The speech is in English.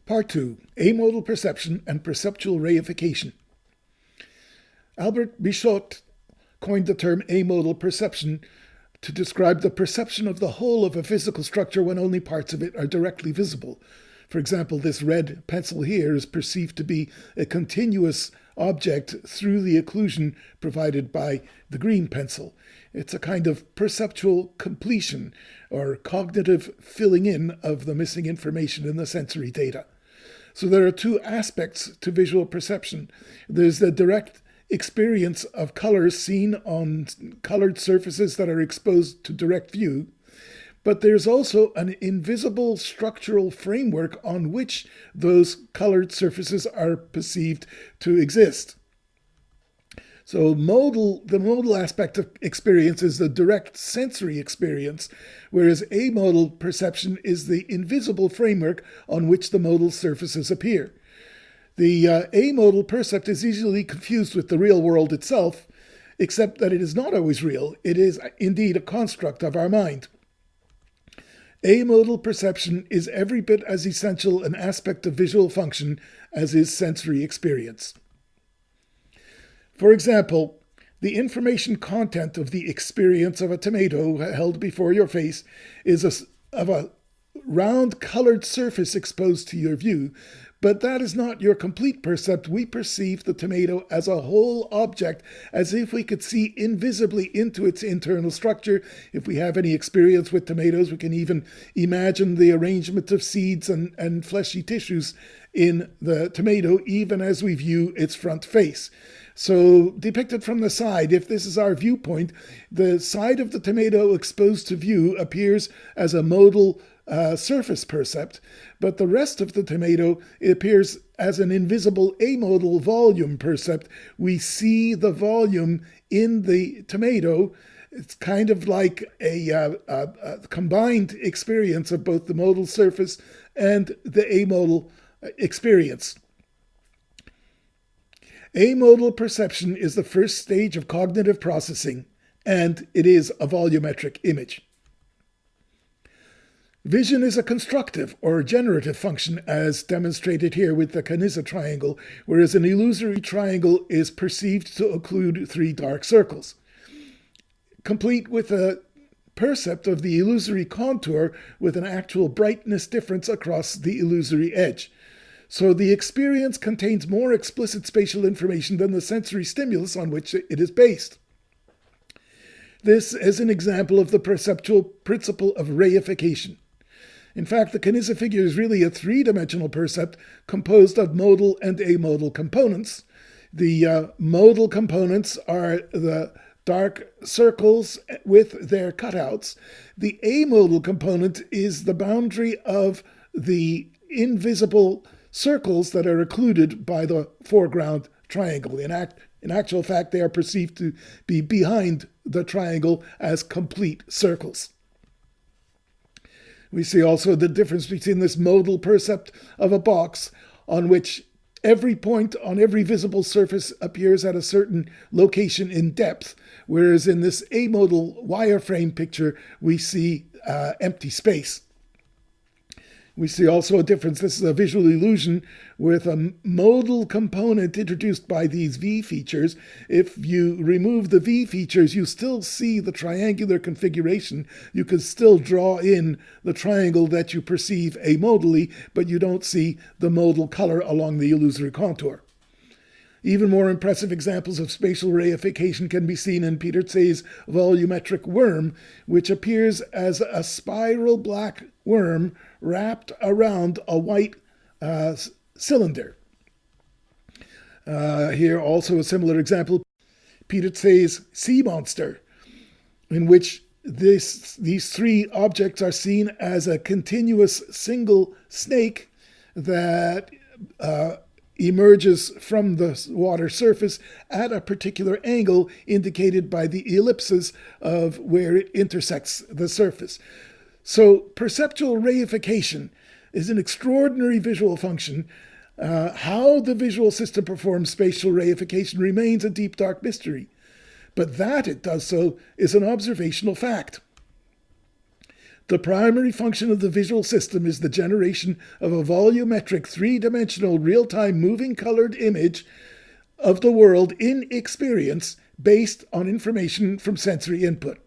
Part 2. Amodal Perception and Perceptual Reification. Albert Bichot coined the term amodal perception to describe the perception of the whole of a physical structure when only parts of it are directly visible. For example, this red pencil here is perceived to be a continuous object through the occlusion provided by the green pencil. It's a kind of perceptual completion or cognitive filling in of the missing information in the sensory data. So there are two aspects to visual perception. There's the direct experience of colors seen on colored surfaces that are exposed to direct view, but there's also an invisible structural framework on which those colored surfaces are perceived to exist. So the modal aspect of experience is the direct sensory experience, whereas amodal perception is the invisible framework on which the modal surfaces appear. The amodal percept is easily confused with the real world itself, except that it is not always real. It is indeed a construct of our mind. Amodal perception is every bit as essential an aspect of visual function as is sensory experience. For example, the information content of the experience of a tomato held before your face is of a round colored surface exposed to your view, but that is not your complete percept. We perceive the tomato as a whole object, as if we could see invisibly into its internal structure. If we have any experience with tomatoes, we can even imagine the arrangement of seeds and fleshy tissues in the tomato, even as we view its front face. So depicted from the side, if this is our viewpoint, the side of the tomato exposed to view appears as a modal surface percept, but the rest of the tomato appears as an invisible amodal volume percept. We see the volume in the tomato. It's kind of like a combined experience of both the modal surface and the amodal experience. Amodal perception is the first stage of cognitive processing, and it is a volumetric image. Vision is a constructive or generative function, as demonstrated here with the Canizza triangle, whereas an illusory triangle is perceived to occlude three dark circles, complete with a percept of the illusory contour with an actual brightness difference across the illusory edge. So the experience contains more explicit spatial information than the sensory stimulus on which it is based. This is an example of the perceptual principle of reification. In fact, the Canizza figure is really a three-dimensional percept composed of modal and amodal components. The modal components are the dark circles with their cutouts. The amodal component is the boundary of the invisible circles that are occluded by the foreground triangle. In actual fact, they are perceived to be behind the triangle as complete circles. We see also the difference between this modal percept of a box on which every point on every visible surface appears at a certain location in depth, whereas in this amodal wireframe picture, we see empty space. We see also a difference. This is a visual illusion with a modal component introduced by these V features. If you remove the V features, you still see the triangular configuration. You can still draw in the triangle that you perceive amodally, but you don't see the modal color along the illusory contour. Even more impressive examples of spatial reification can be seen in Peter Zay's volumetric worm, which appears as a spiral black worm wrapped around a white cylinder. Here also a similar example, Peter Zay's sea monster, in which these three objects are seen as a continuous single snake that emerges from the water surface at a particular angle indicated by the ellipses of where it intersects the surface. So perceptual reification is an extraordinary visual function. How the visual system performs spatial reification remains a deep, dark mystery, but that it does so is an observational fact. The primary function of the visual system is the generation of a volumetric three-dimensional real-time moving colored image of the world in experience based on information from sensory input.